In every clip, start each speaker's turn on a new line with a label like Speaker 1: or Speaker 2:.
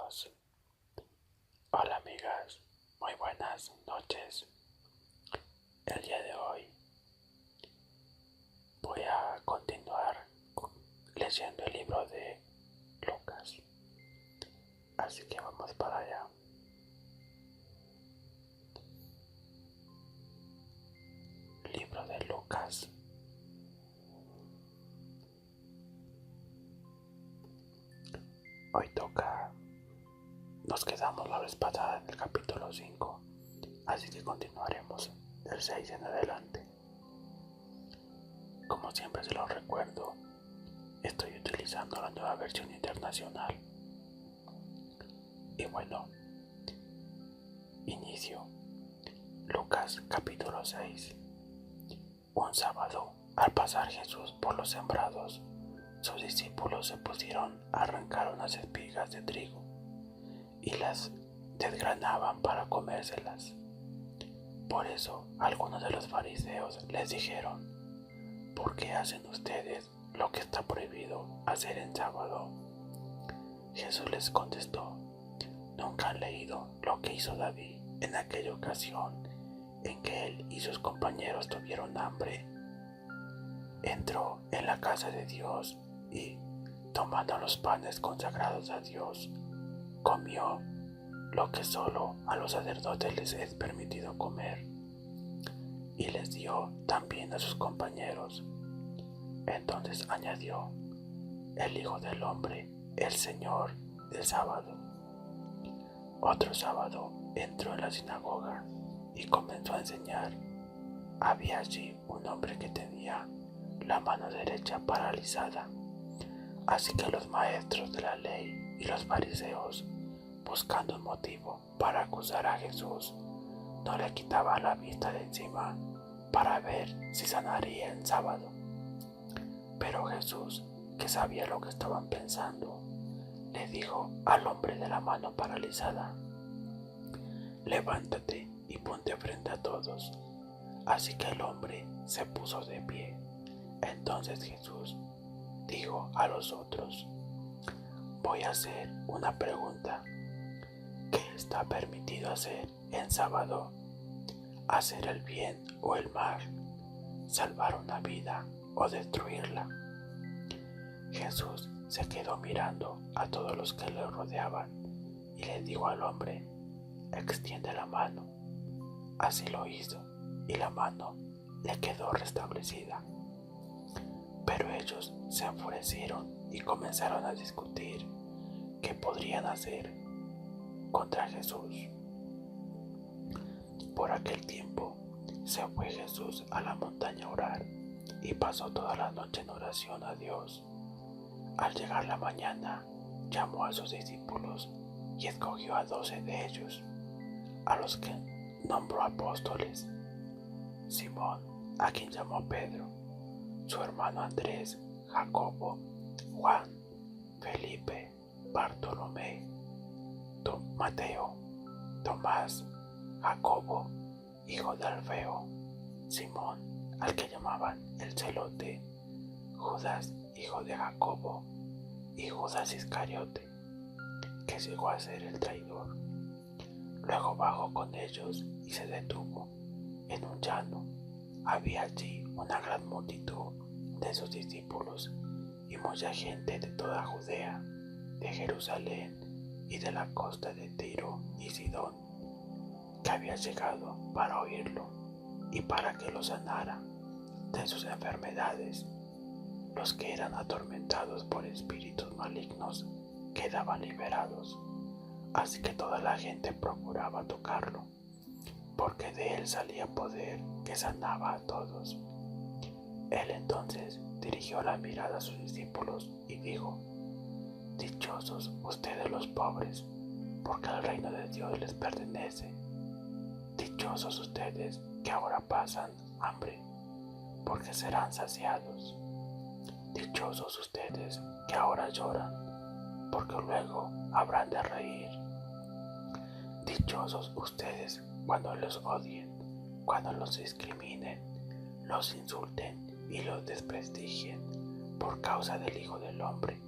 Speaker 1: amigos. Hola amigas, muy buenas noches. El día de hoy voy a continuar leyendo el libro de Lucas. Así que vamos para allá. Libro de Lucas. Hoy toca. Nos quedamos la vez pasada en el capítulo 5, así que continuaremos del 6 en adelante. Como siempre se lo recuerdo, estoy utilizando la nueva versión internacional. Y bueno, inicio. Lucas capítulo 6. Un sábado, al pasar Jesús por los sembrados, sus discípulos se pusieron a arrancar unas espigas de trigo y las desgranaban para comérselas. Por eso algunos de los fariseos les dijeron: ¿por qué hacen ustedes lo que está prohibido hacer en sábado? Jesús les contestó: ¿nunca han leído lo que hizo David en aquella ocasión en que él y sus compañeros tuvieron hambre? Entró en la casa de Dios y, tomando los panes consagrados a Dios, comió lo que solo a los sacerdotes les es permitido comer, y les dio también a sus compañeros. Entonces añadió: el Hijo del Hombre, el Señor del sábado. Otro sábado entró en la sinagoga y comenzó a enseñar. Había allí un hombre que tenía la mano derecha paralizada. Así que los maestros de la ley y los fariseos, buscando un motivo para acusar a Jesús, no le quitaban la vista de encima para ver si sanaría en sábado. Pero Jesús, que sabía lo que estaban pensando, le dijo al hombre de la mano paralizada: levántate y ponte frente a todos. Así que el hombre se puso de pie. Entonces Jesús dijo a los otros: voy a hacer una pregunta. ¿Qué está permitido hacer en sábado? ¿Hacer el bien o el mal? ¿Salvar una vida o destruirla? Jesús se quedó mirando a todos los que le rodeaban y le dijo al hombre: extiende la mano. Así lo hizo, y la mano le quedó restablecida. Pero ellos se enfurecieron y comenzaron a discutir qué podrían hacer contra Jesús. Por aquel tiempo se fue Jesús a la montaña a orar y pasó toda la noche en oración a Dios. Al llegar la mañana, llamó a sus discípulos y escogió a 12 de ellos, a los que nombró apóstoles: Simón, a quien llamó Pedro, su hermano Andrés, Jacobo, Juan, Felipe, Bartolomé, Mateo, Tomás, Jacobo, hijo de Alfeo, Simón, al que llamaban el Celote, Judas, hijo de Jacobo, y Judas Iscariote, que llegó a ser el traidor. Luego bajó con ellos y se detuvo en un llano. Había allí una gran multitud de sus discípulos y mucha gente de toda Judea, de Jerusalén y de la costa de Tiro y Sidón, que había llegado para oírlo y para que lo sanara de sus enfermedades. Los que eran atormentados por espíritus malignos quedaban liberados. Así que toda la gente procuraba tocarlo, porque de él salía poder que sanaba a todos. Él entonces dirigió la mirada a sus discípulos y dijo: dichosos ustedes los pobres, porque el reino de Dios les pertenece. Dichosos ustedes que ahora pasan hambre, porque serán saciados. Dichosos ustedes que ahora lloran, porque luego habrán de reír. Dichosos ustedes cuando los odien, cuando los discriminen, los insulten y los desprestigien por causa del Hijo del Hombre.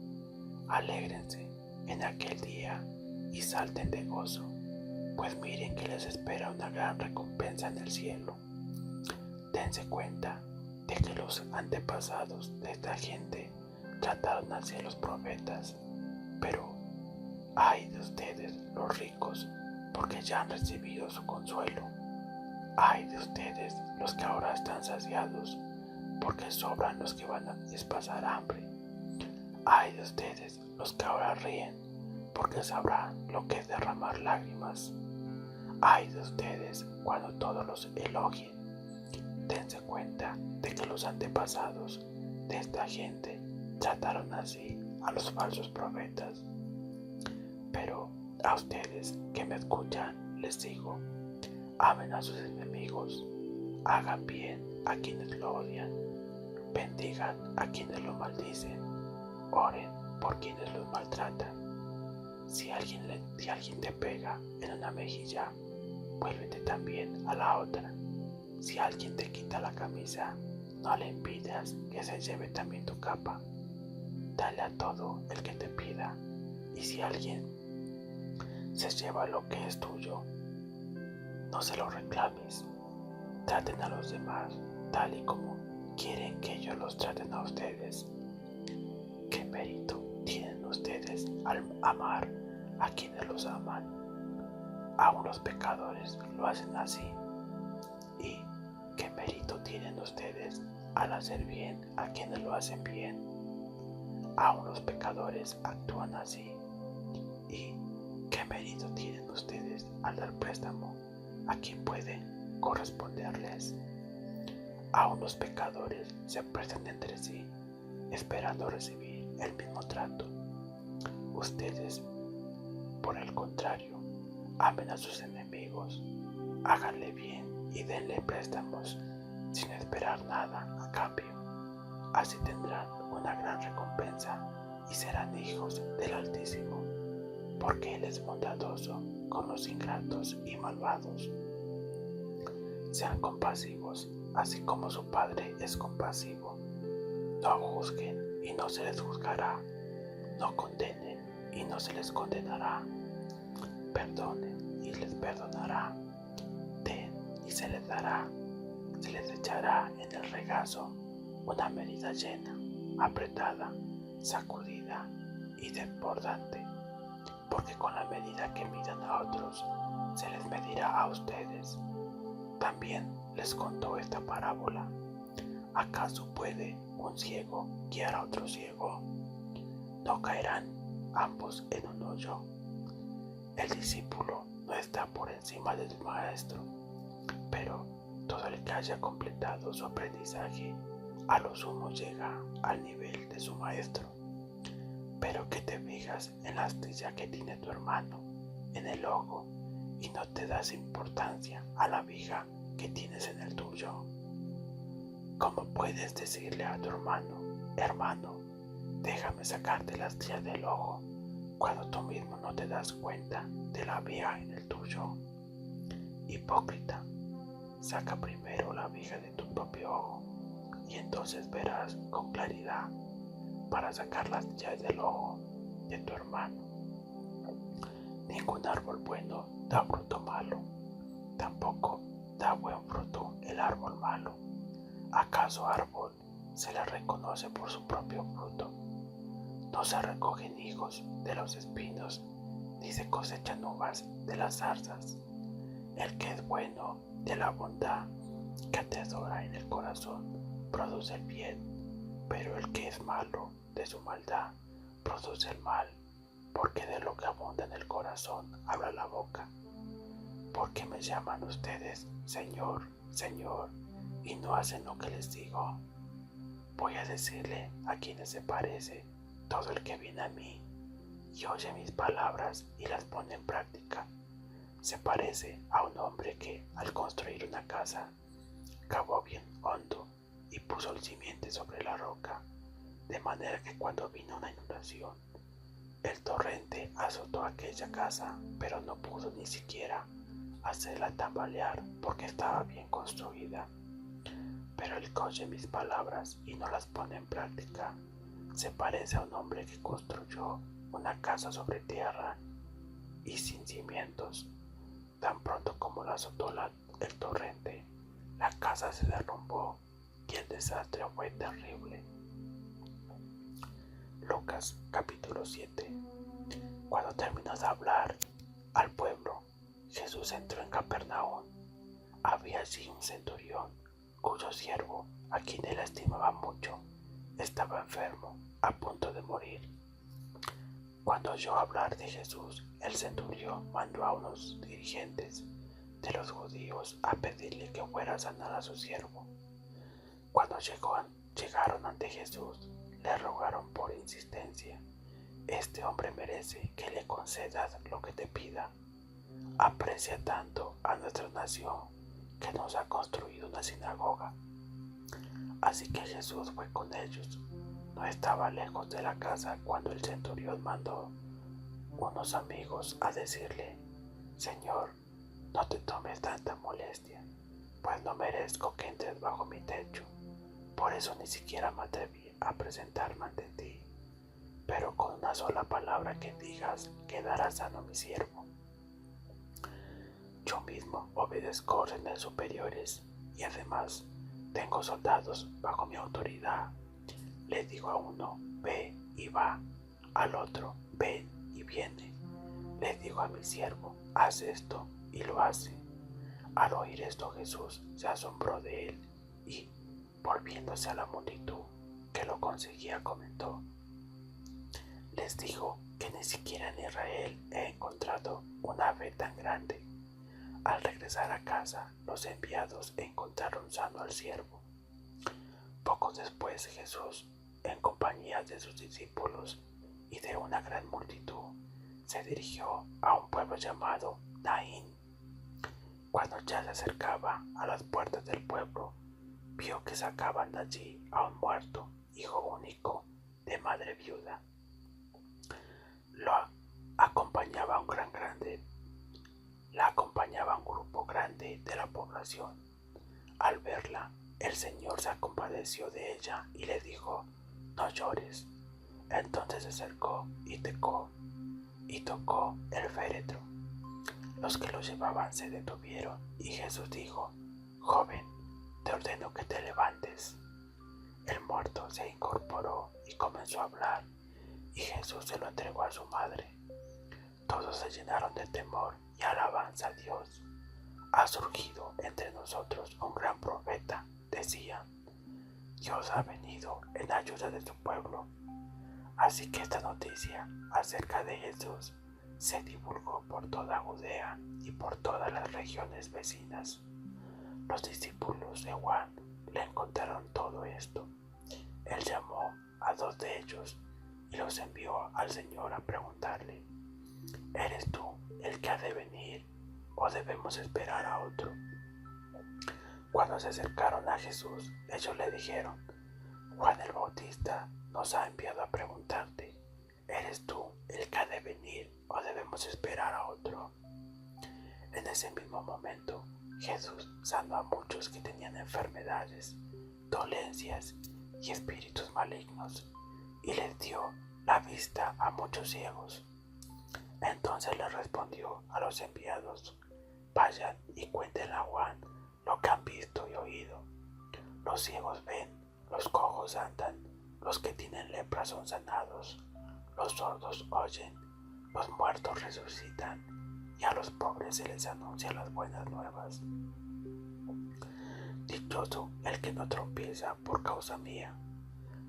Speaker 1: Alégrense en aquel día y salten de gozo, pues miren que les espera una gran recompensa en el cielo. Dense cuenta de que los antepasados de esta gente trataron así a los profetas, pero ay de ustedes los ricos, porque ya han recibido su consuelo. Ay de ustedes los que ahora están saciados, porque sobran los que van a pasar hambre. Ay de ustedes los que ahora ríen, porque sabrán lo que es derramar lágrimas. Ay de ustedes cuando todos los elogien. Dense cuenta de que los antepasados de esta gente trataron así a los falsos profetas. Pero a ustedes que me escuchan les digo, amen a sus enemigos, hagan bien a quienes lo odian, bendigan a quienes lo maldicen, oren por quienes los maltratan. Si alguien te pega en una mejilla, vuélvete también a la otra. Si alguien te quita la camisa, no le impidas que se lleve también tu capa. Dale a todo el que te pida, y si alguien se lleva lo que es tuyo, no se lo reclames. Traten a los demás tal y como quieren que ellos los traten a ustedes. ¿Qué mérito tienen ustedes al amar a quienes los aman? Aún los pecadores lo hacen así. ¿Y qué mérito tienen ustedes al hacer bien a quienes lo hacen bien? Aún los pecadores actúan así. ¿Y qué mérito tienen ustedes al dar préstamo a quien puede corresponderles? Aún los pecadores se prestan entre sí, esperando recibir el mismo trato. Ustedes, por el contrario, amen a sus enemigos, háganle bien y denle préstamos sin esperar nada a cambio. Así tendrán una gran recompensa y serán hijos del Altísimo, porque Él es bondadoso con los ingratos y malvados. Sean compasivos, así como su Padre es compasivo. No juzguen y no se les juzgará. No condenen y no se les condenará. Perdonen y les perdonará. Den y se les dará. Se les echará en el regazo una medida llena, apretada, sacudida y desbordante. Porque con la medida que midan a otros, se les medirá a ustedes. También les contó esta parábola. ¿Acaso puede un ciego guiar a otro ciego? ¿No caerán ambos en un hoyo? El discípulo no está por encima del maestro, pero todo el que haya completado su aprendizaje a lo sumo llega al nivel de su maestro. Pero que te fijas en la astilla que tiene tu hermano en el ojo y no te das importancia a la viga que tienes en el tuyo. ¿Cómo puedes decirle a tu hermano, déjame sacarte la astilla del ojo, cuando tú mismo no te das cuenta de la viga en el tuyo? Hipócrita, saca primero la viga de tu propio ojo y entonces verás con claridad para sacar la astilla del ojo de tu hermano. Ningún árbol bueno da fruto malo, tampoco da buen fruto el árbol malo. ¿Acaso árbol se le reconoce por su propio fruto? No se recogen higos de los espinos, ni se cosechan uvas de las zarzas. El que es bueno de la bondad que atesora en el corazón produce el bien, pero el que es malo de su maldad produce el mal, porque de lo que abunda en el corazón habla la boca. ¿Por qué me llaman ustedes Señor, Señor, y no hacen lo que les digo? Voy a decirle a quienes se parece todo el que viene a mí y oye mis palabras y las pone en práctica. Se parece a un hombre que, al construir una casa, cavó bien hondo y puso el simiente sobre la roca, de manera que cuando vino una inundación, el torrente azotó aquella casa, pero no pudo ni siquiera hacerla tambalear porque estaba bien construida. Pero el que oye mis palabras y no las pone en práctica, se parece a un hombre que construyó una casa sobre tierra y sin cimientos. Tan pronto como la azotó el torrente, la casa se derrumbó y el desastre fue terrible. Lucas capítulo 7. Cuando terminó de hablar al pueblo, Jesús entró en Capernaum. Había allí un centurión, cuyo siervo, a quien él estimaba mucho, estaba enfermo, a punto de morir. Cuando oyó hablar de Jesús, el centurión mandó a unos dirigentes de los judíos a pedirle que fuera a sanar a su siervo. Cuando llegaron ante Jesús, le rogaron por insistencia: este hombre merece que le concedas lo que te pida. Aprecia tanto a nuestra nación que nos ha construido una sinagoga. Así que Jesús fue con ellos. No estaba lejos de la casa cuando el centurión mandó unos amigos a decirle: Señor, no te tomes tanta molestia, pues no merezco que entres bajo mi techo. Por eso ni siquiera me atreví a presentarme ante ti. Pero con una sola palabra que digas, quedará sano mi siervo. Yo mismo obedezco órdenes superiores y además tengo soldados bajo mi autoridad. Le digo a uno: ve y va; al otro: ven y viene. Le digo a mi siervo: haz esto, y lo hace. Al oír esto, Jesús se asombró de él y, volviéndose a la multitud que lo conseguía, comentó: les digo que ni siquiera en Israel he encontrado una fe tan grande. Al regresar a casa, los enviados encontraron sano al siervo. Poco después, Jesús, en compañía de sus discípulos y de una gran multitud, se dirigió a un pueblo llamado Naín. Cuando ya se acercaba a las puertas del pueblo, vio que sacaban de allí a un muerto, hijo único de madre viuda. La acompañaba un grupo grande de la población. Al verla, el Señor se compadeció de ella y le dijo: no llores. Entonces se acercó y tocó el féretro. Los que lo llevaban se detuvieron y Jesús dijo: joven, te ordeno que te levantes. El muerto se incorporó y comenzó a hablar, y Jesús se lo entregó a su madre. Todos se llenaron de temor y alabanza a Dios. Ha surgido entre nosotros un gran profeta, decían. Dios ha venido en ayuda de su pueblo. Así que esta noticia acerca de Jesús se divulgó por toda Judea y por todas las regiones vecinas. Los discípulos de Juan le contaron todo esto. Él llamó a 2 de ellos y los envió al Señor a preguntarle: ¿eres tú el que ha de venir o debemos esperar a otro? Cuando se acercaron a Jesús, ellos le dijeron: Juan el Bautista nos ha enviado a preguntarte: ¿eres tú el que ha de venir o debemos esperar a otro? En ese mismo momento, Jesús sanó a muchos que tenían enfermedades, dolencias y espíritus malignos, y les dio la vista a muchos ciegos. Entonces les respondió a los enviados: vayan y cuenten a Juan lo que han visto y oído. Los ciegos ven, los cojos andan, los que tienen lepra son sanados, los sordos oyen, los muertos resucitan, y a los pobres se les anuncia las buenas nuevas. Dichoso el que no tropieza por causa mía.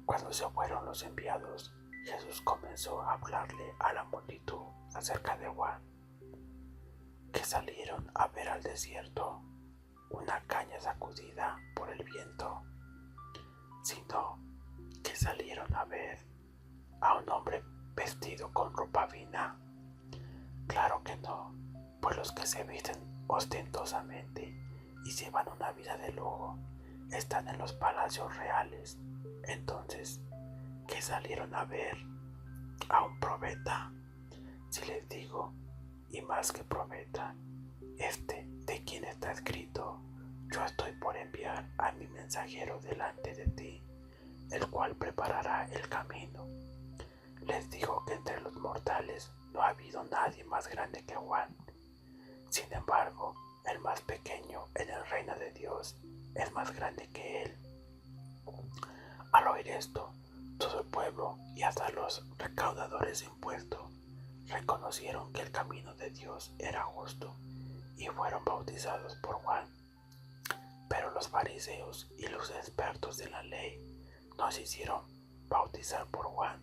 Speaker 1: Cuando se fueron los enviados, Jesús comenzó a hablarle a la multitud acerca de Juan, que salieron a ver al desierto una caña sacudida por el viento, sino que salieron a ver a un hombre vestido con ropa fina. Claro que no, pues los que se visten ostentosamente y llevan una vida de lujo están en los palacios reales. Entonces, ¿qué salieron a ver? A un profeta. Si les digo, y más que profeta, de quien está escrito: yo estoy por enviar a mi mensajero delante de ti, el cual preparará el camino. Les digo que entre los mortales no ha habido nadie más grande que Juan. Sin embargo, el más pequeño en el reino de Dios es más grande que él. Al oír esto, todo el pueblo y hasta los recaudadores de impuestos reconocieron que el camino de Dios era justo y fueron bautizados por Juan. Pero los fariseos y los expertos de la ley no se hicieron bautizar por Juan,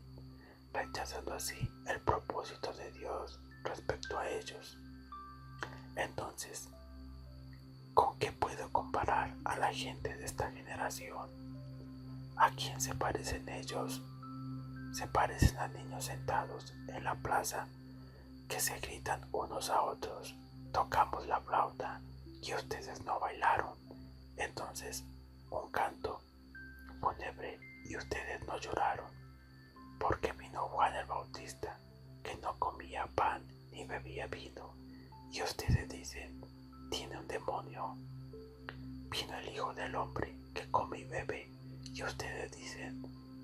Speaker 1: rechazando así el propósito de Dios respecto a ellos. Entonces, ¿con qué puedo comparar a la gente de esta generación? ¿A quién se parecen ellos? Se parecen a niños sentados en la plaza que se gritan unos a otros: tocamos la flauta y ustedes no bailaron. Entonces, un canto fúnebre y ustedes no lloraron. Porque vino Juan el Bautista, que no comía pan ni bebía vino, y ustedes dicen: tiene un demonio. Vino el Hijo del Hombre, que come y bebe, y ustedes dicen: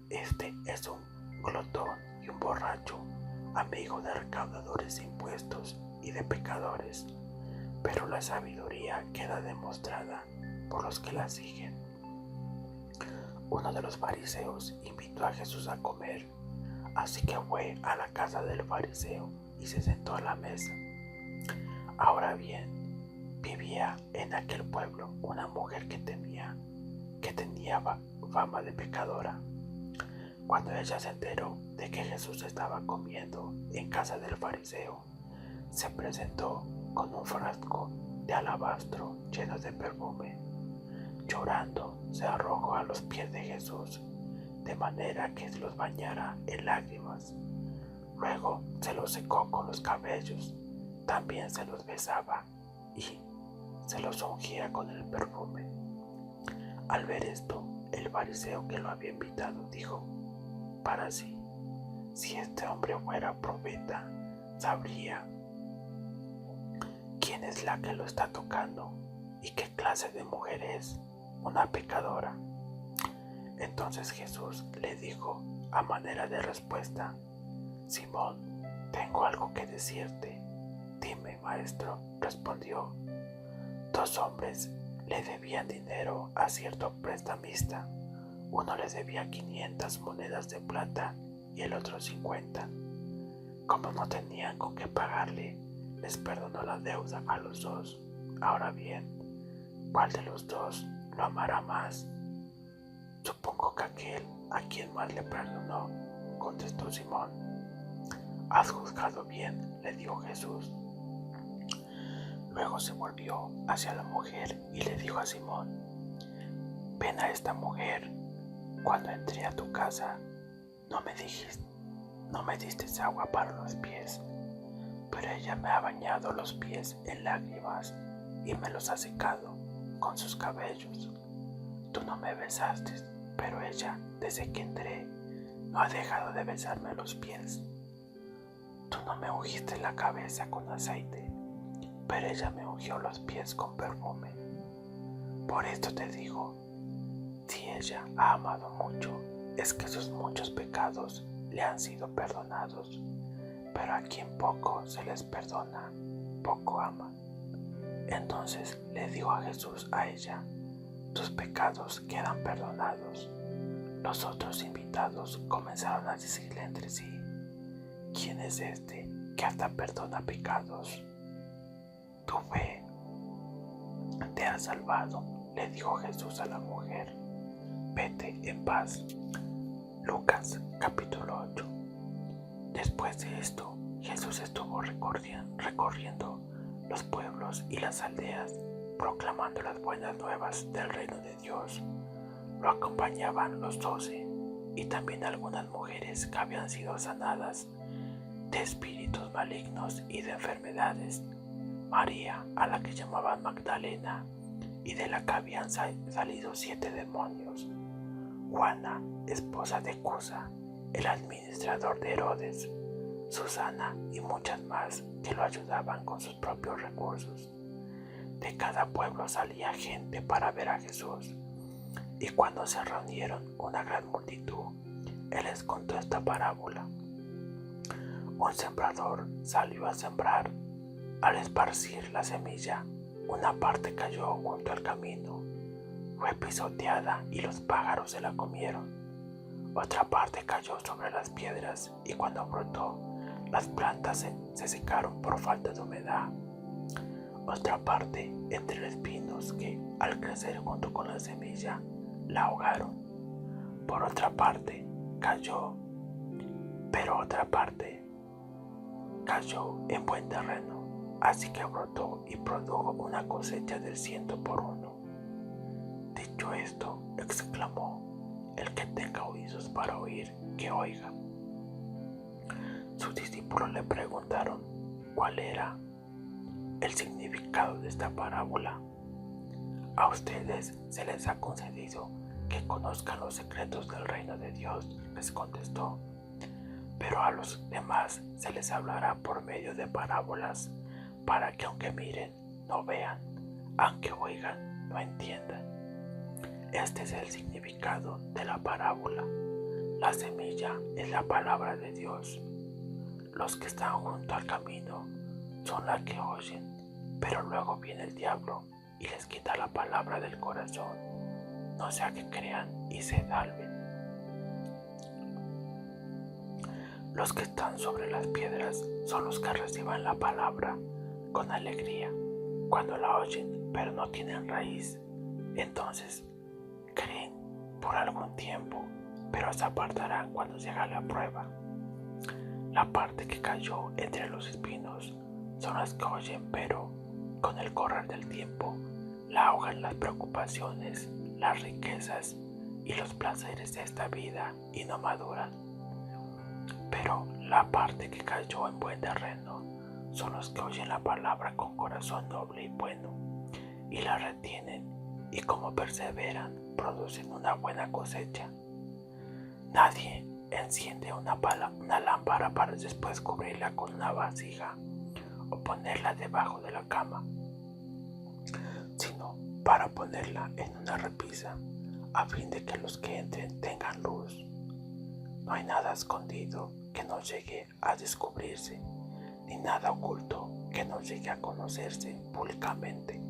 Speaker 1: este es un glotón y un borracho, amigo de recaudadores de impuestos y de pecadores. Pero la sabiduría queda demostrada por los que la siguen. Uno de los fariseos invitó a Jesús a comer, así que fue a la casa del fariseo y se sentó a la mesa. Ahora bien, vivía en aquel pueblo una mujer que tenía fama de pecadora. Cuando ella se enteró de que Jesús estaba comiendo en casa del fariseo, se presentó con un frasco de alabastro lleno de perfume. Llorando, se arrojó a los pies de Jesús, de manera que los bañara en lágrimas. Luego se los secó con los cabellos, también se los besaba y se los ungía con el perfume. Al ver esto, el fariseo que lo había invitado dijo para sí: si este hombre fuera profeta, sabría quién es la que lo está tocando y qué clase de mujer es, una pecadora. Entonces Jesús le dijo a manera de respuesta: Simón, tengo algo que decirte. Dime, maestro, respondió. 2 hombres le debían dinero a cierto prestamista. Uno les debía 500 monedas de plata y el otro 50. Como no tenían con qué pagarle, les perdonó la deuda a los 2. Ahora bien, ¿cuál de los 2 lo amará más? Supongo que aquel a quien más le perdonó, contestó Simón. Has juzgado bien, le dijo Jesús. Luego se volvió hacia la mujer y le dijo a Simón: ven a esta mujer. Cuando entré a tu casa, no me diste agua para los pies, pero ella me ha bañado los pies en lágrimas y me los ha secado con sus cabellos. Tú no me besaste, pero ella, desde que entré, no ha dejado de besarme los pies. Tú no me ungiste la cabeza con aceite, pero ella me ungió los pies con perfume. Por esto te digo, si ella ha amado mucho, es que sus muchos pecados le han sido perdonados, pero a quien poco se les perdona, poco ama. Entonces le dijo a Jesús a ella: tus pecados quedan perdonados. Los otros invitados comenzaron a decirle entre sí: ¿quién es este que hasta perdona pecados? Tu fe te ha salvado, le dijo Jesús a la mujer. Vete en paz. Lucas capítulo 8. Después de esto, Jesús estuvo recorriendo los pueblos y las aldeas, proclamando las buenas nuevas del reino de Dios. Lo acompañaban los 12 y también algunas mujeres que habían sido sanadas de espíritus malignos y de enfermedades: María, a la que llamaban Magdalena, y de la que habían salido 7 demonios; Juana, esposa de Cusa, el administrador de Herodes; Susana y muchas más que lo ayudaban con sus propios recursos. De cada pueblo salía gente para ver a Jesús, y cuando se reunieron una gran multitud, él les contó esta parábola. Un sembrador salió a sembrar. Al esparcir la semilla, una parte cayó junto al camino. Fue pisoteada y los pájaros se la comieron. Otra parte cayó sobre las piedras y cuando brotó, las plantas se secaron por falta de humedad. Otra parte entre espinos que, al crecer junto con la semilla, la ahogaron. Por otra parte cayó, pero otra parte cayó en buen terreno, así que brotó y produjo una cosecha del 100 por 1. Dicho esto, exclamó: el que tenga oídos para oír, que oiga. Sus discípulos le preguntaron cuál era el significado de esta parábola. A ustedes se les ha concedido que conozcan los secretos del reino de Dios, les contestó, pero a los demás se les hablará por medio de parábolas, para que aunque miren, no vean, aunque oigan, no entiendan. Este es el significado de la parábola. La semilla es la palabra de Dios. Los que están junto al camino son las que oyen, pero luego viene el diablo y les quita la palabra del corazón, no sea que crean y se salven. Los que están sobre las piedras son los que reciben la palabra con alegría cuando la oyen, pero no tienen raíz. Entonces creen por algún tiempo, pero se apartarán cuando llega la prueba. La parte que cayó entre los espinos son las que oyen, pero con el correr del tiempo la ahogan las preocupaciones, las riquezas y los placeres de esta vida y no maduran. Pero la parte que cayó en buen terreno son los que oyen la palabra con corazón noble y bueno y la retienen, y como perseveran producen una buena cosecha. Nadie enciende una lámpara para después cubrirla con una vasija o ponerla debajo de la cama, sino para ponerla en una repisa, a fin de que los que entren tengan luz. No hay nada escondido que no llegue a descubrirse, ni nada oculto que no llegue a conocerse públicamente.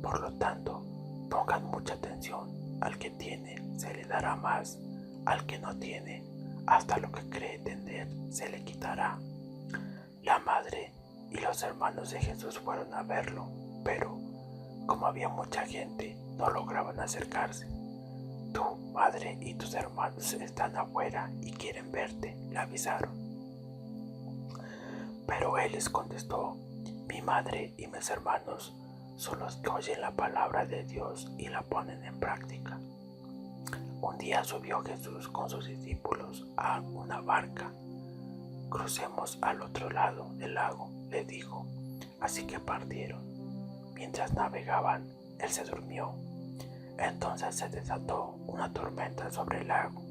Speaker 1: Por lo tanto, pongan mucha atención. Al que tiene se le dará más, al que no tiene, hasta lo que cree tener se le quitará. La madre y los hermanos de Jesús fueron a verlo, pero como había mucha gente, no lograban acercarse. Tu madre y tus hermanos están afuera y quieren verte, le avisaron. Pero él les contestó: mi madre y mis hermanos son los que oyen la palabra de Dios y la ponen en práctica. Un día subió Jesús con sus discípulos a una barca. Crucemos al otro lado del lago, le dijo. Así que partieron. Mientras navegaban, él se durmió. Entonces se desató una tormenta sobre el lago,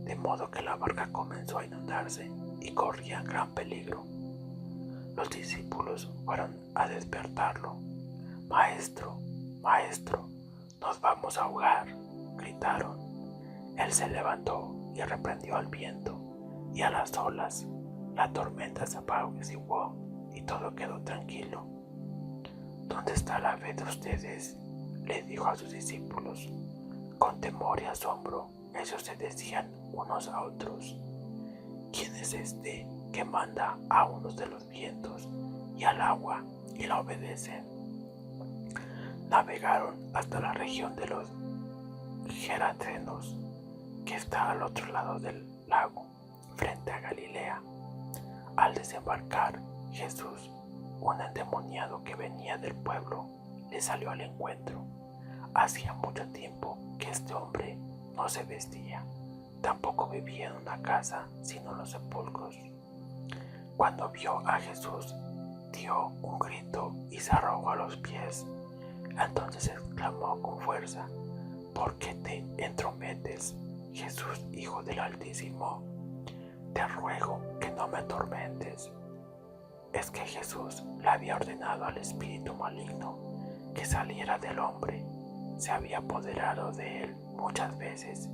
Speaker 1: de modo que la barca comenzó a inundarse y corría gran peligro. Los discípulos fueron a despertarlo. Maestro, maestro, nos vamos a ahogar, gritaron. Él se levantó y reprendió al viento y a las olas. La tormenta se apaciguó y todo quedó tranquilo. ¿Dónde está la fe de ustedes?, le dijo a sus discípulos. Con temor y asombro, ellos se decían unos a otros: ¿quién es este que manda a unos de los vientos y al agua y la obedecen? Navegaron hasta la región de los Gerasenos, que está al otro lado del lago, frente a Galilea. Al desembarcar, Jesús, un endemoniado que venía del pueblo, le salió al encuentro. Hacía mucho tiempo que este hombre no se vestía, tampoco vivía en una casa, sino en los sepulcros. Cuando vio a Jesús, dio un grito y se arrojó a los pies. Entonces exclamó con fuerza: ¿por qué te entrometes, Jesús, Hijo del Altísimo? Te ruego que no me atormentes. Es que Jesús le había ordenado al espíritu maligno que saliera del hombre. Se había apoderado de él muchas veces,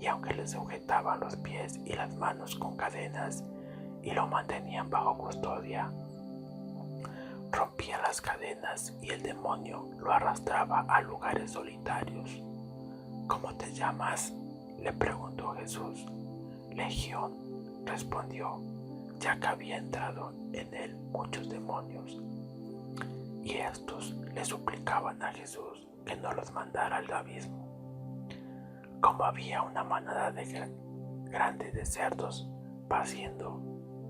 Speaker 1: y aunque le sujetaban los pies y las manos con cadenas y lo mantenían bajo custodia. Rompía las cadenas y el demonio lo arrastraba a lugares solitarios. ¿Cómo te llamas?, le preguntó Jesús. Legión, respondió, ya que había entrado en él muchos demonios. Y estos le suplicaban a Jesús que no los mandara al abismo. Como había una manada grande de cerdos paciendo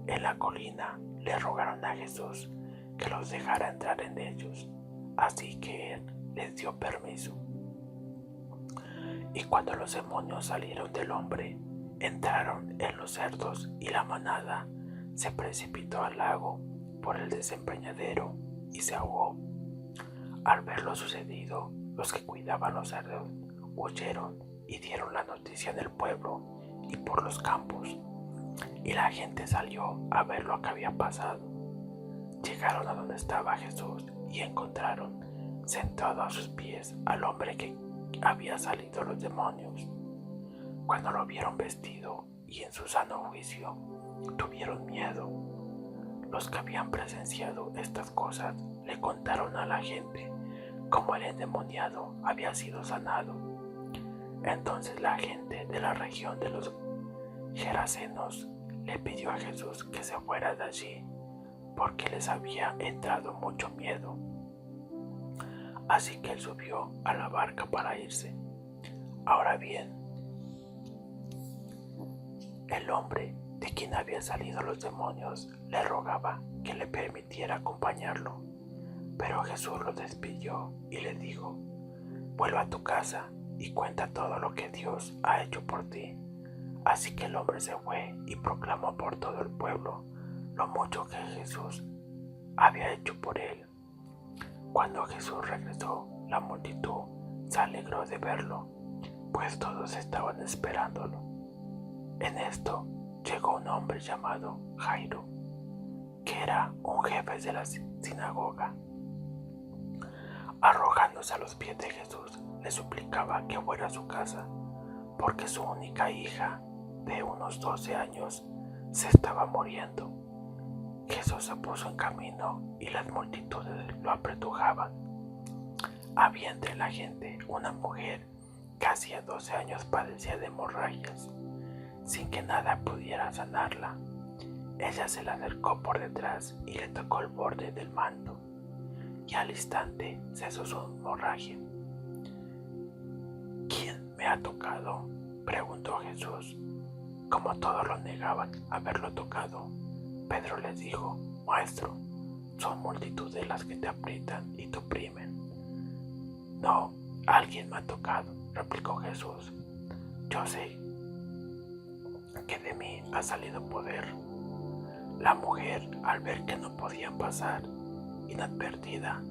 Speaker 1: en la colina, le rogaron a Jesús que los dejara entrar en ellos, así que él les dio permiso. Y cuando los demonios salieron del hombre, entraron en los cerdos y la manada se precipitó al lago por el desempeñadero y se ahogó. Al ver lo sucedido, los que cuidaban los cerdos huyeron y dieron la noticia en el pueblo y por los campos, y la gente salió a ver lo que había pasado. Llegaron a donde estaba Jesús y encontraron sentado a sus pies al hombre que había salido los demonios. Cuando lo vieron vestido y en su sano juicio, tuvieron miedo. Los que habían presenciado estas cosas le contaron a la gente cómo el endemoniado había sido sanado. Entonces la gente de la región de los Gerasenos le pidió a Jesús que se fuera de allí, porque les había entrado mucho miedo. Así que él subió a la barca para irse. Ahora bien, el hombre de quien habían salido los demonios le rogaba que le permitiera acompañarlo, pero Jesús lo despidió y le dijo: vuelve a tu casa y cuenta todo lo que Dios ha hecho por ti. Así que el hombre se fue y proclamó por todo el pueblo lo mucho que Jesús había hecho por él. Cuando Jesús regresó, la multitud se alegró de verlo, pues todos estaban esperándolo. En esto llegó un hombre llamado Jairo, que era un jefe de la sinagoga. Arrojándose a los pies de Jesús, le suplicaba que fuera a su casa, porque su única hija, de unos 12 años, se estaba muriendo. Jesús se puso en camino y las multitudes lo apretujaban. Había entre la gente una mujer que hacía 12 años padecía de hemorragias, sin que nada pudiera sanarla. Ella se le acercó por detrás y le tocó el borde del manto, y al instante cesó su hemorragia. ¿Quién me ha tocado?, preguntó Jesús. Como todos lo negaban haberlo tocado, Pedro les dijo: Maestro, son multitudes las que te aprietan y te oprimen. No, alguien me ha tocado, replicó Jesús. Yo sé que de mí ha salido poder. La mujer, al ver que no podían pasar inadvertida,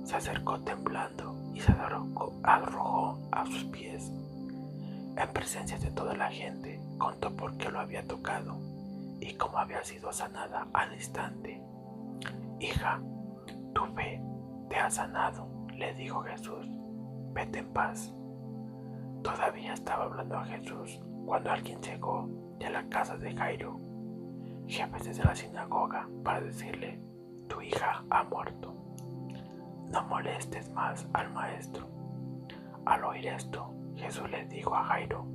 Speaker 1: se acercó temblando y se arrojó a sus pies. En presencia de toda la gente, contó por qué lo había tocado y cómo había sido sanada al instante. Hija, tu fe te ha sanado, le dijo Jesús. Vete en paz. Todavía estaba hablando a Jesús cuando alguien llegó de la casa de Jairo, jefe de la sinagoga, para decirle: tu hija ha muerto. No molestes más al maestro. Al oír esto, Jesús le dijo a Jairo: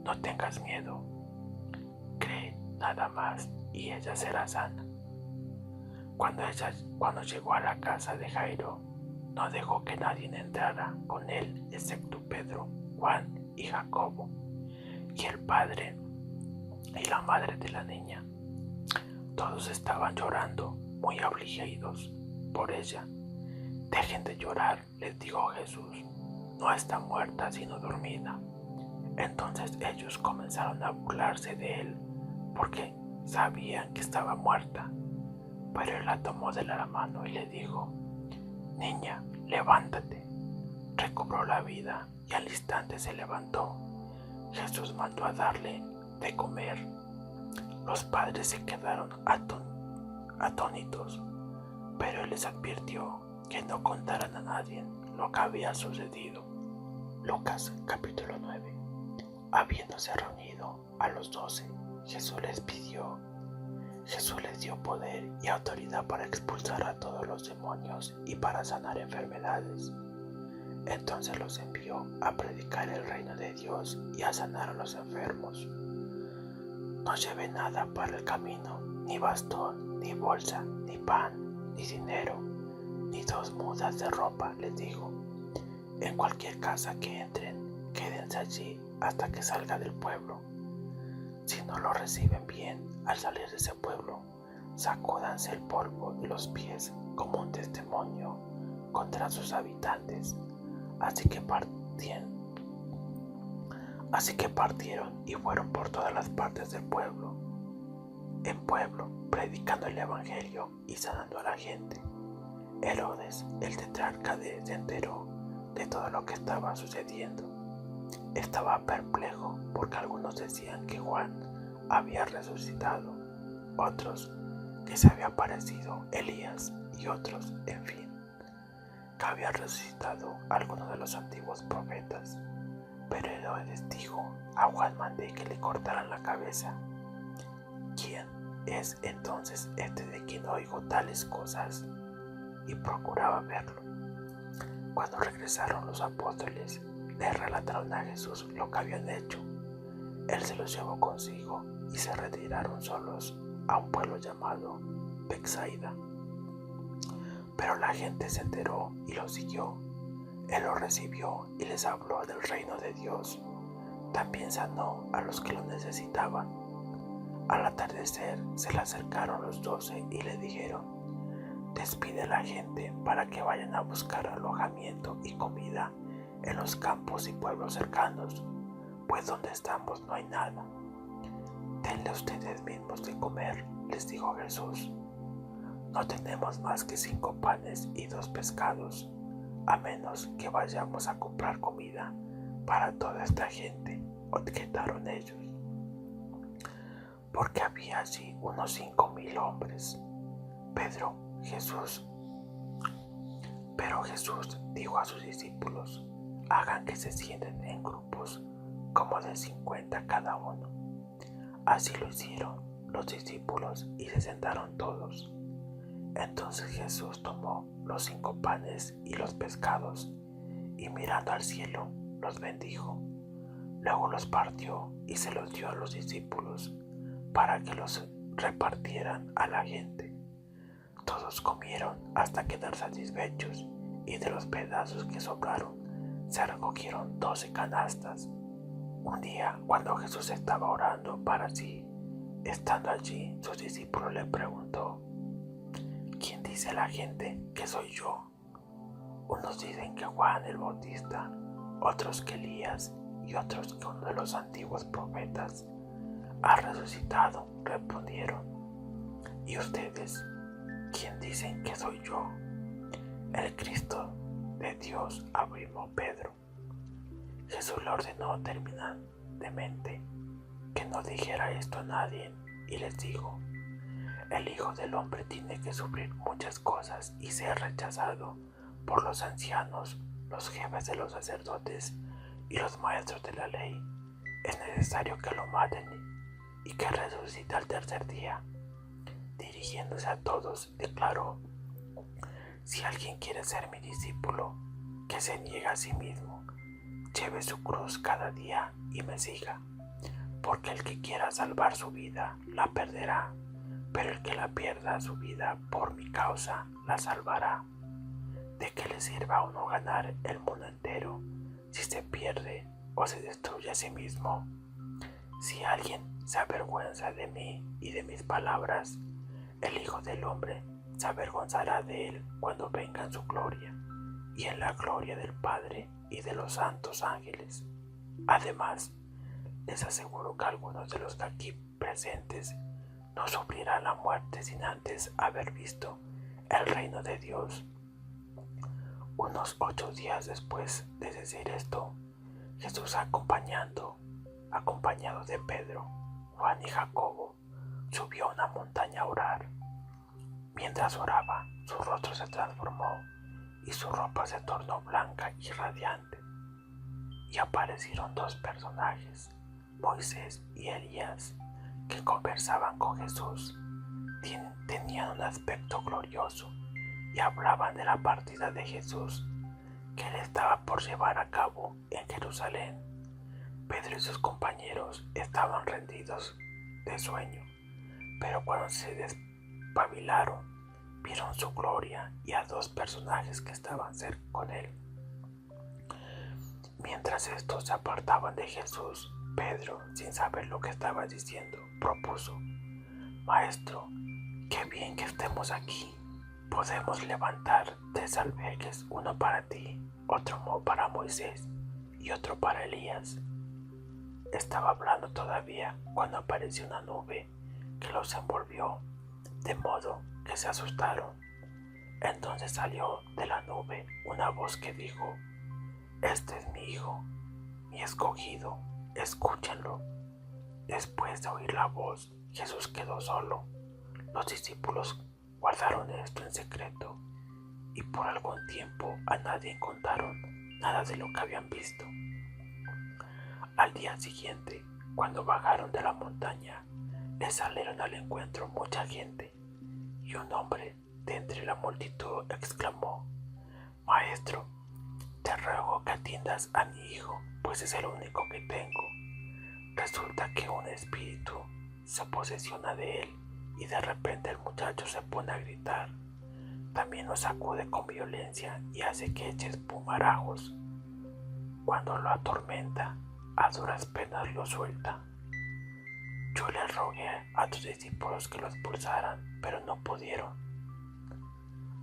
Speaker 1: no tengas miedo, cree nada más y ella será sana. Cuando llegó a la casa de Jairo, no dejó que nadie entrara con él excepto Pedro, Juan y Jacobo, y el padre y la madre de la niña. Todos estaban llorando, muy afligidos por ella. Dejen de llorar, les dijo Jesús, no está muerta sino dormida. Entonces ellos comenzaron a burlarse de él, porque sabían que estaba muerta. Pero él la tomó de la mano y le dijo: niña, levántate. Recobró la vida y al instante se levantó. Jesús mandó a darle de comer. Los padres se quedaron atónitos, pero él les advirtió que no contaran a nadie lo que había sucedido. Lucas capítulo 9. Habiéndose reunido a los 12, Jesús les pidió Jesús les dio poder y autoridad para expulsar a todos los demonios y para sanar enfermedades. Entonces los envió a predicar el reino de Dios y a sanar a los enfermos. No lleve nada para el camino, ni bastón, ni bolsa, ni pan, ni dinero, ni 2 mudas de ropa, les dijo. En cualquier casa que entren, quédense allí hasta que salga del pueblo. Si no lo reciben bien al salir de ese pueblo, sacúdanse el polvo de los pies como un testimonio contra sus habitantes. Así que partieron y fueron por todas las partes del pueblo, en pueblo, predicando el evangelio y sanando a la gente. Herodes, el tetrarca, se enteró de todo lo que estaba sucediendo. Estaba perplejo porque algunos decían que Juan había resucitado, otros que se había aparecido Elías y otros, en fin, que había resucitado alguno de los antiguos profetas. Pero Herodes dijo: a Juan mandé que le cortaran la cabeza. ¿Quién es entonces este de quien oigo tales cosas? Y procuraba verlo. Cuando regresaron los apóstoles, le relataron a Jesús lo que habían hecho. Él se los llevó consigo y se retiraron solos a un pueblo llamado Betsaida. Pero la gente se enteró y lo siguió. Él los recibió y les habló del reino de Dios. También sanó a los que lo necesitaban. Al atardecer se le acercaron los 12 y le dijeron: despide a la gente para que vayan a buscar alojamiento y comida en los campos y pueblos cercanos, pues donde estamos no hay nada. Denle ustedes mismos de comer, les dijo Jesús. No tenemos más que 5 panes y 2 pescados, a menos que vayamos a comprar comida para toda esta gente, objetaron ellos, porque había allí unos 5,000 hombres. Pero Jesús dijo a sus discípulos: hagan que se sienten en grupos como de 50 cada uno. Así lo hicieron los discípulos y se sentaron todos. Entonces Jesús tomó los 5 panes y los pescados y mirando al cielo los bendijo. Luego los partió y se los dio a los discípulos para que los repartieran a la gente. Todos comieron hasta quedar satisfechos, y de los pedazos que sobraron se recogieron 12 canastas. Un día, cuando Jesús estaba orando para sí, estando allí, sus discípulos le preguntó: ¿quién dice la gente que soy yo? Unos dicen que Juan el Bautista, otros que Elías y otros que uno de los antiguos profetas ha resucitado, respondieron. ¿Y ustedes quién dicen que soy yo? El Cristo de Dios, afirmó Pedro. Jesús le ordenó terminantemente que no dijera esto a nadie y les dijo: el Hijo del Hombre tiene que sufrir muchas cosas y ser rechazado por los ancianos, los jefes de los sacerdotes y los maestros de la ley. Es necesario que lo maten y que resucite al tercer día. Dirigiéndose a todos, declaró: si alguien quiere ser mi discípulo, que se niegue a sí mismo, lleve su cruz cada día y me siga. Porque el que quiera salvar su vida, la perderá, pero el que la pierda su vida por mi causa, la salvará. ¿De qué le sirva a uno ganar el mundo entero si se pierde o se destruye a sí mismo? Si alguien se avergüenza de mí y de mis palabras, el Hijo del Hombre se avergonzará de él cuando venga en su gloria y en la gloria del Padre y de los santos ángeles. Además, les aseguro que algunos de los de aquí presentes no sufrirán la muerte sin antes haber visto el reino de Dios. Unos 8 días después de decir esto, Jesús, acompañado de Pedro, Juan y Jacobo, subió a una montaña a orar. Mientras oraba, su rostro se transformó y su ropa se tornó blanca y radiante. Y aparecieron 2 personajes, Moisés y Elías, que conversaban con Jesús. tenían un aspecto glorioso y hablaban de la partida de Jesús que él estaba por llevar a cabo en Jerusalén. Pedro y sus compañeros estaban rendidos de sueño, pero cuando se despabilaron, vieron su gloria y a dos personajes que estaban cerca con él. Mientras estos se apartaban de Jesús, Pedro, sin saber lo que estaba diciendo, propuso: Maestro, qué bien que estemos aquí. Podemos levantar 3 albergues, uno para ti, otro para Moisés y otro para Elías. Estaba hablando todavía cuando apareció una nube que los envolvió, de modo que se asustaron. Entonces salió de la nube una voz que dijo: Este es mi hijo, mi escogido, escúchenlo. Después de oír la voz, Jesús quedó solo. Los discípulos guardaron esto en secreto y por algún tiempo a nadie contaron nada de lo que habían visto. Al día siguiente, cuando bajaron de la montaña, les salieron al encuentro mucha gente, y un hombre de entre la multitud exclamó: Maestro, te ruego que atiendas a mi hijo, pues es el único que tengo. Resulta que un espíritu se posesiona de él y de repente el muchacho se pone a gritar. También lo sacude con violencia y hace que eche espumarajos. Cuando lo atormenta, a duras penas lo suelta. Yo le rogué a tus discípulos que lo expulsaran, pero no pudieron.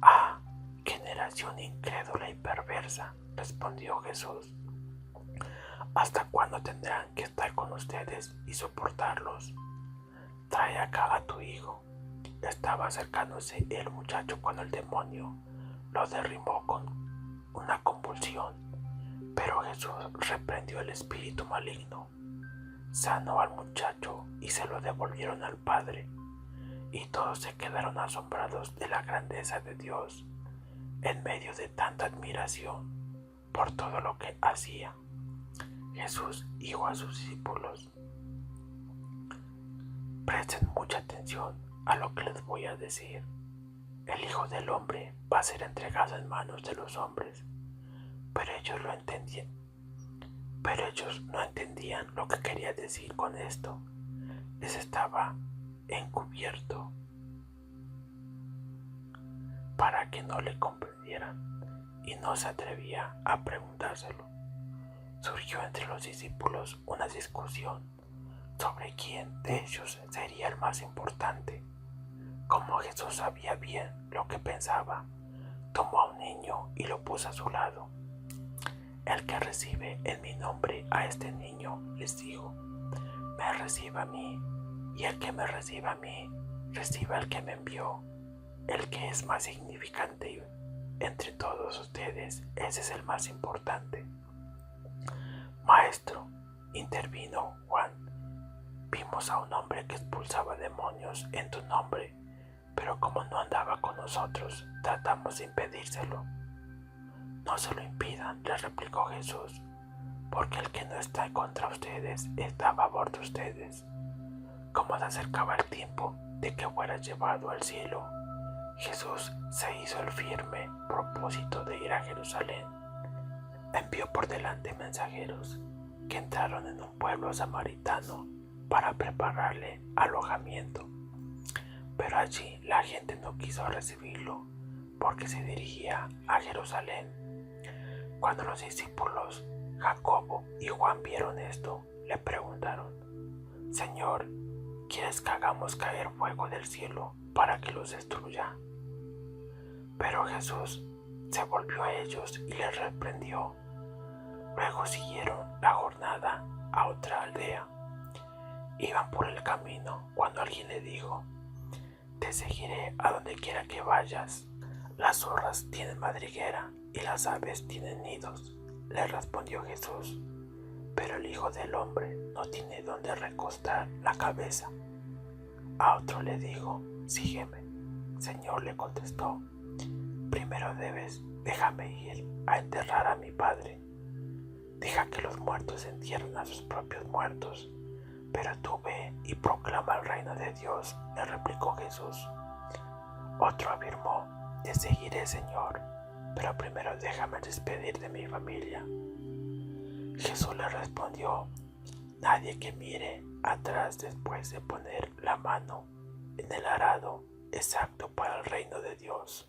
Speaker 1: ¡Ah, generación incrédula y perversa!, respondió Jesús. ¿Hasta cuándo tendrán que estar con ustedes y soportarlos? Trae acá a tu hijo. Estaba acercándose el muchacho cuando el demonio lo derribó con una convulsión, pero Jesús reprendió el espíritu maligno, sanó al muchacho y se lo devolvieron al padre, y todos se quedaron asombrados de la grandeza de Dios en medio de tanta admiración por todo lo que hacía. Jesús dijo a sus discípulos: Presten mucha atención a lo que les voy a decir. El Hijo del Hombre va a ser entregado en manos de los hombres, pero ellos no entendían lo que quería decir con esto. Les estaba encubierto para que no le comprendieran, y no se atrevía a preguntárselo. Surgió entre los discípulos una discusión sobre quién de ellos sería el más importante. Como Jesús sabía bien lo que pensaba, tomó a un niño y lo puso a su lado. El que recibe en mi nombre a este niño, les dijo, me recibe a mí, y el que me recibe a mí, recibe al que me envió. El que es más significante entre todos ustedes, ese es el más importante. Maestro, intervino Juan, vimos a un hombre que expulsaba demonios en tu nombre, pero como no andaba con nosotros, tratamos de impedírselo. No se lo impidan, les replicó Jesús, porque el que no está contra ustedes está a favor de ustedes. Como se acercaba el tiempo de que fuera llevado al cielo, Jesús se hizo el firme propósito de ir a Jerusalén. Envió por delante mensajeros que entraron en un pueblo samaritano para prepararle alojamiento. Pero allí la gente no quiso recibirlo porque se dirigía a Jerusalén. Cuando los discípulos Jacobo y Juan vieron esto, le preguntaron, Señor, ¿quieres que hagamos caer fuego del cielo para que los destruya? Pero Jesús se volvió a ellos y les reprendió. Luego siguieron la jornada a otra aldea. Iban por el camino cuando alguien le dijo, te seguiré a donde quiera que vayas. Las zorras tienen madriguera y las aves tienen nidos, le respondió Jesús, pero el Hijo del Hombre no tiene donde recostar la cabeza. A otro le dijo, sígueme. Señor, le contestó, primero déjame ir a enterrar a mi padre. Deja que los muertos entierren a sus propios muertos, pero tú ve y proclama el reino de Dios, le replicó Jesús. Otro afirmó, te seguiré, Señor, pero primero déjame despedir de mi familia. Jesús le respondió, nadie que mire atrás después de poner la mano en el arado es apto para el reino de Dios.